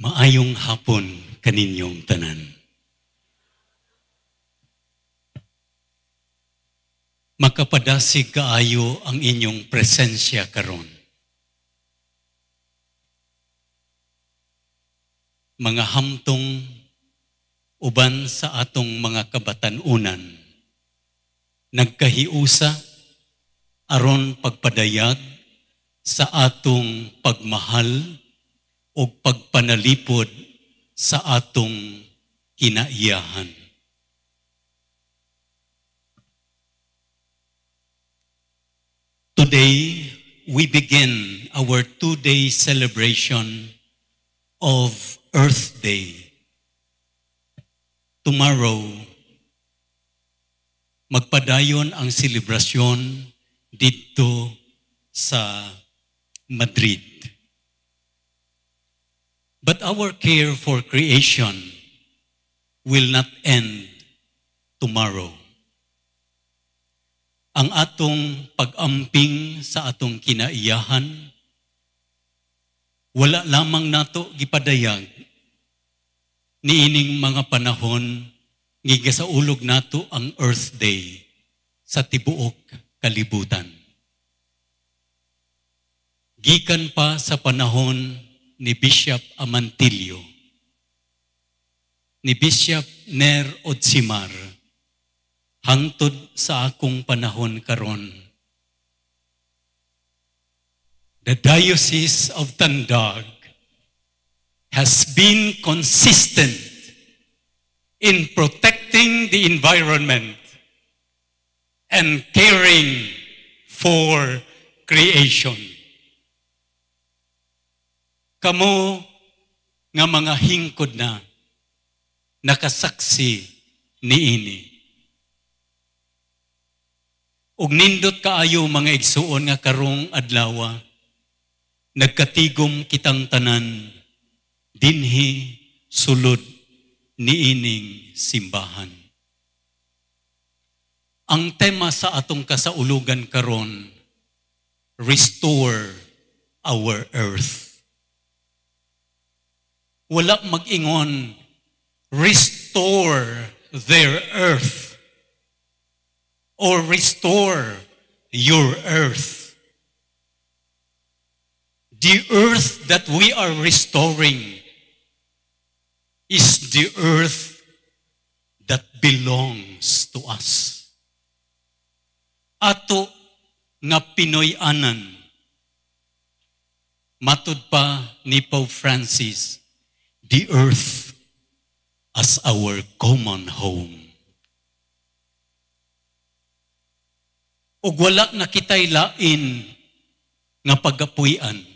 Maayong hapon kaninyong tanan. Makapadasig kaayo ang inyong presensya karon. Mga hamtong uban sa atong mga kabatanunan, nagkahiusa aron pagpadayag sa atong pagmahal o pagpanalipod sa atong kinaiyahan. Today, we begin our 2-day celebration of Earth Day. Tomorrow, magpadayon ang selebrasyon dito sa Madrid. But our care for creation will not end tomorrow. Ang atong pag-amping sa atong kinaiyahan, wala lamang nato gipadayag niining mga panahon gigasaulog nato ang Earth Day sa tibuok kalibutan. Gikan pa sa panahon ni Bishop Amantilio, ni Bishop Ner Otsimar, hangtod sa akong panahon karon. The Diocese of Tandag has been consistent in protecting the environment and caring for creation. Kamo nga mga hingkod na nakasaksi niini. Ug nindot kaayo mga igsuon nga karong adlaw, nagkatigom kitang tanan dinhi sulod niining simbahan. Ang tema sa atong kasaulugan karon, restore our earth. Wala mag-ingon, restore their earth or restore your earth. The earth that we are restoring is the earth that belongs to us. Ato nga Pinoy-anan, matud pa ni Pope Francis, the earth as our common home. Ug wala na kitay lain nga pagapuy-an.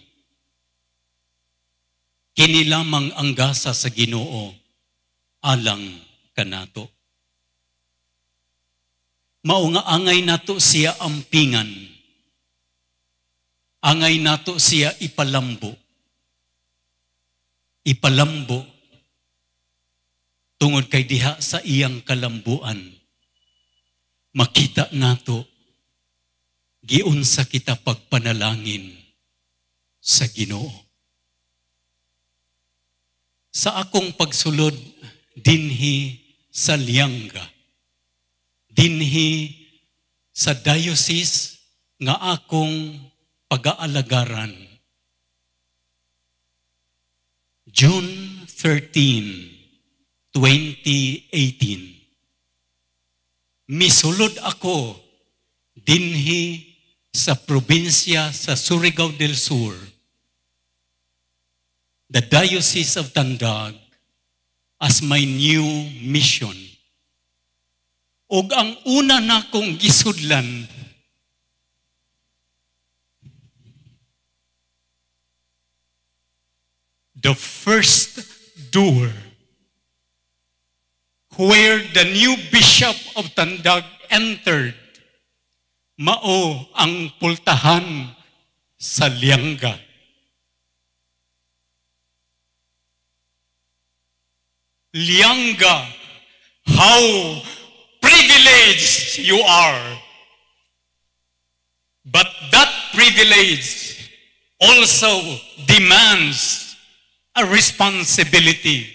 Kini lamang ang gasa sa Ginoo alang kanato. Mao nga angay nato siya ampingan. Angay nato siya ipalambo. Ipalambo tungod kay diha sa iyang kalambuan. Makita nato giunsa kita pagpanalangin sa Ginoo. Sa akong pagsulod dinhi sa Lianga, dinhi sa diocese nga akong pag-aalagaran, June 13, 2018, misulod ako dinhi sa probinsya sa Surigao del Sur, the Diocese of Tandag, as my new mission. Ug ang una nakong gisudlan, the first door where the new Bishop of Tandag entered, mao ang pultahan sa Lianga. Lianga, how privileged you are. But that privilege also demands a responsibility.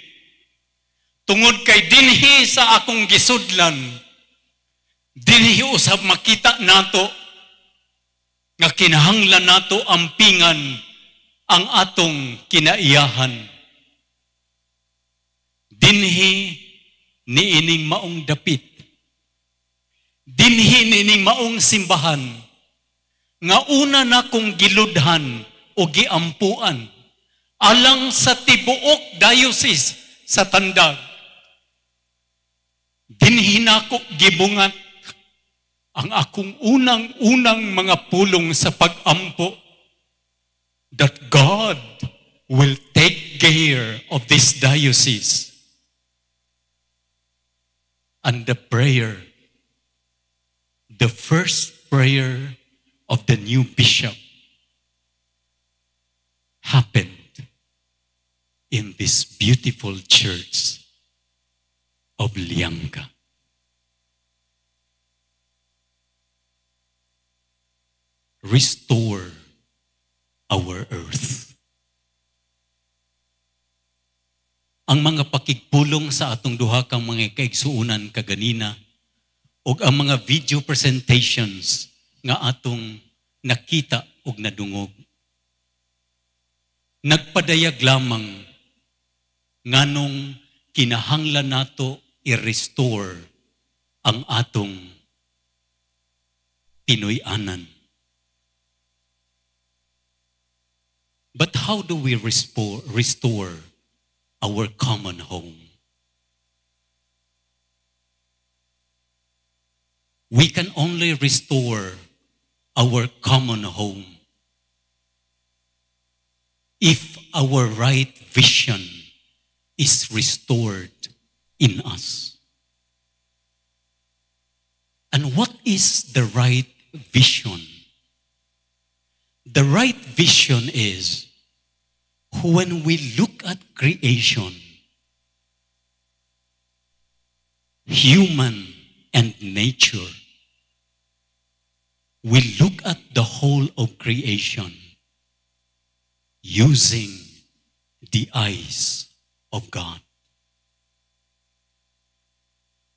Tungod kay dinhi sa akong gisudlan, dinhi usab makita nato nga kinahanglan nato ampingan ang atong kinaiyahan. Dinhi niining maong dapit. Dinhi niining maong simbahan nga una na kong giludhan o giampuan alang sa tibuok diocese sa Tandag. Dinhi nako gibungat ang akong unang-unang mga pulong sa pag-ampo that God will take care of this diocese. And the prayer, the first prayer of the new bishop happened in this beautiful church of Liangka. Restore our earth. Ang mga pakigpulong sa atong duha kang mga kaigsuunan kaganina o ang mga video presentations nga atong nakita o nadungog. Nagpadayag lamang nganong kinahanglan nato i-restore ang atong Pinoy-anan. But how do we restore our common home? We can only restore our common home if our right vision is restored in us. And what is the right vision? The right vision is when we look at creation, human and nature, we look at the whole of creation using the eyes of God.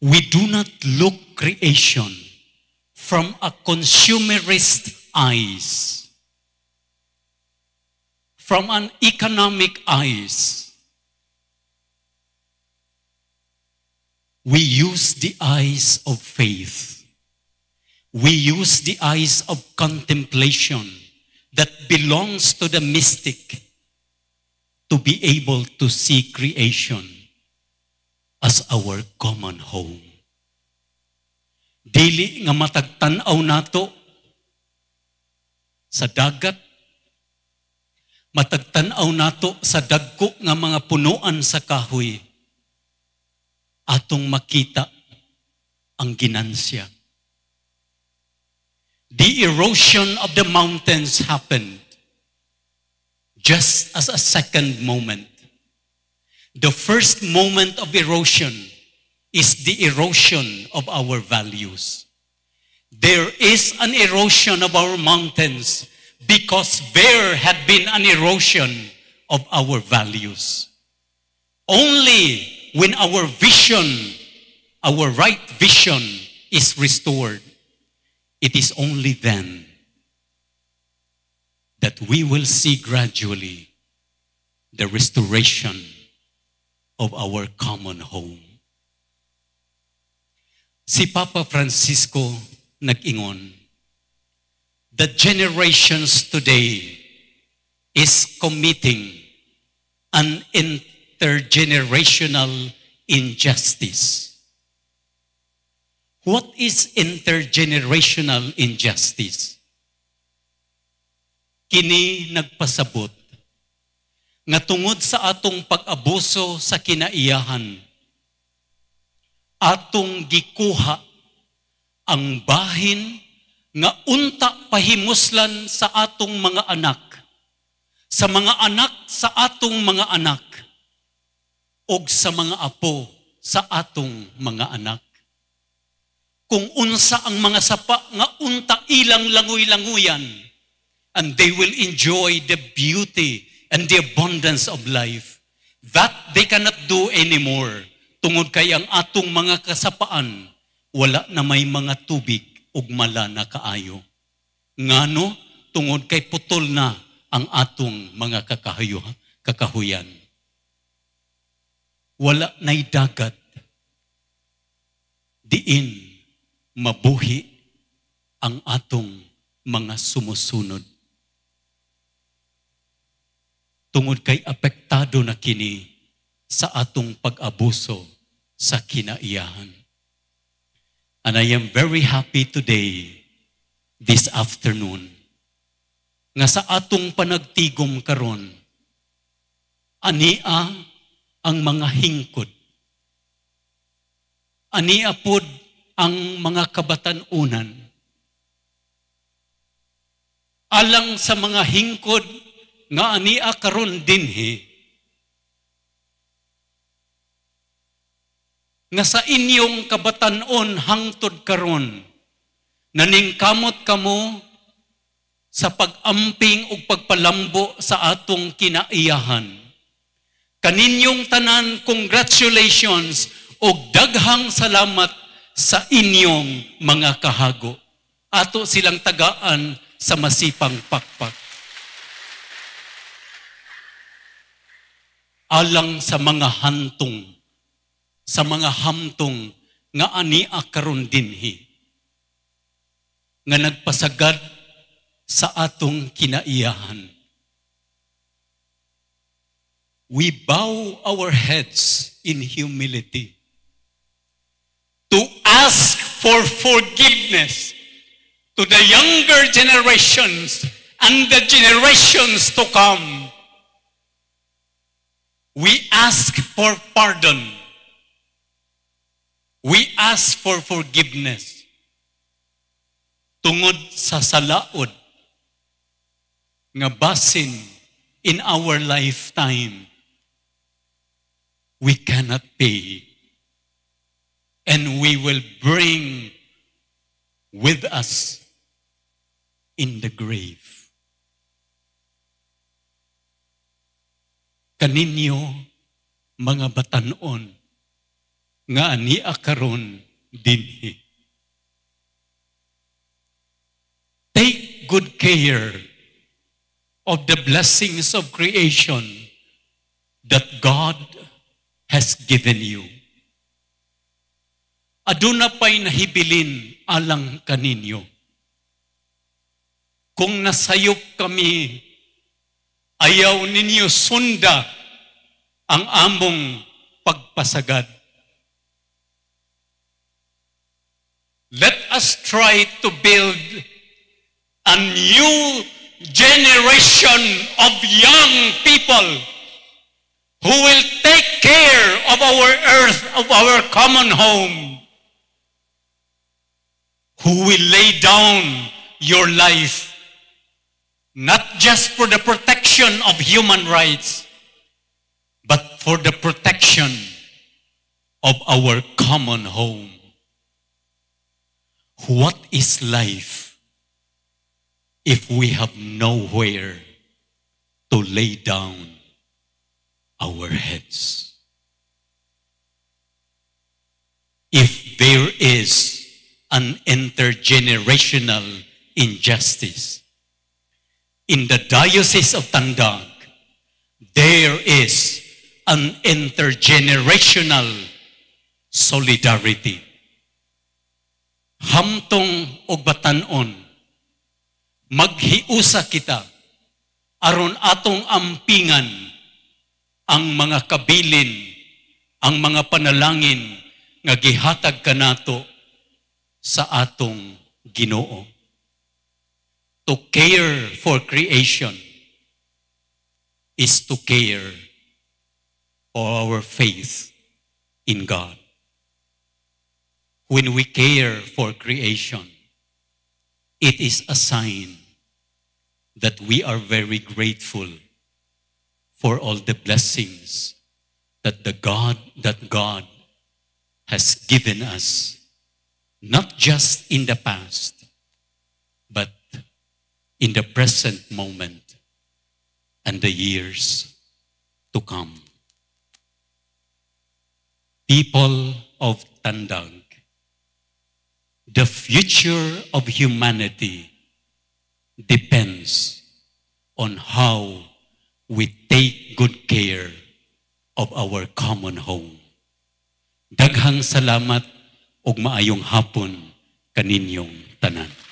We do not look creation from a consumerist eyes, from an economic eyes. We use the eyes of faith. We use the eyes of contemplation that belongs to the mystic to be able to see creation as our common home. Dili nga matagtanaw nato sa dagat, matagtanaw nato sa dagko nga mga punuan sa kahoy, atong makita ang ginansya. The erosion of the mountains happened just as a second moment. The first moment of erosion is the erosion of our values. There is an erosion of our mountains because there had been an erosion of our values. Only when our vision, our right vision is restored, it is only then that we will see gradually the restoration of our common home. Si Papa Francisco nag-ingon, the generations today is committing an intergenerational injustice. What is intergenerational injustice? Kini nagpasabot nga tungod sa atong pag-abuso sa kinaiyahan, atong gikuha ang bahin nga unta pahimuslan sa atong mga anak, sa mga anak sa atong mga anak, og sa mga apo sa atong mga anak. Kung unsa ang mga sapa nga unta ilang langoy-languyan, and they will enjoy the beauty and the abundance of life. That they cannot do anymore. Tungod kay ang atong mga kasapaan, wala na may mga tubig ug mala na kaayo. Ngano? Tungod kay putol na ang atong mga kakahuyan. Wala na'y dagat. Diin mabuhi ang atong mga sumusunod. Tungod kay apektado na kini sa atong pag-abuso sa kinaiyahan. And I am very happy today, this afternoon, nga sa atong panagtigom karon, ania ang mga hingkod. Ania pod ang mga kabatanunan. Alang sa mga hingkod nga ania karon dinhi, nga sa inyong kabatanon hangtod karon, naningkamot kamo sa pag-amping ug pagpalambo sa atong kinaiyahan. Kaninyong tanan, congratulations ug daghang salamat sa inyong mga kahago. Ato silang tagaan sa masipang pakpak. Alang sa mga hantong, sa mga hamtong nga ania karon dinhi, nga nagpasagad sa atong kinaiyahan. We bow our heads in humility to ask for forgiveness to the younger generations and the generations to come. We ask for pardon. We ask for forgiveness. Tungod sa salaod nga basin in our lifetime, we cannot pay. And we will bring with us in the grave. Kaninyo, mga batanon, nga ania karon dinhi. Take good care of the blessings of creation that God has given you. Aduna pa'y nahibilin alang kaninyo. Kung nasayop kami, ayaw ninyo sunda ang among pagpasagad. Let us try to build a new generation of young people who will take care of our earth, of our common home, who will lay down your life, not just for the protection of human rights, but for the protection of our common home. What is life if we have nowhere to lay down our heads? If there is an intergenerational injustice in the Diocese of Tandag, there is an intergenerational solidarity. Hamtong og batanon, maghiusa kita aron atong ampingan ang mga kabilin, ang mga panalangin nga gihatag kanato sa atong Ginoo. To care for creation is to care for our faith in God. When we care for creation, it is a sign that we are very grateful for all the blessings that God has given us, not just in the past, but in the present moment and the years to come. People of Tandag, the future of humanity depends on how we take good care of our common home. Daghang salamat ug maayong hapon kaninyong tanan.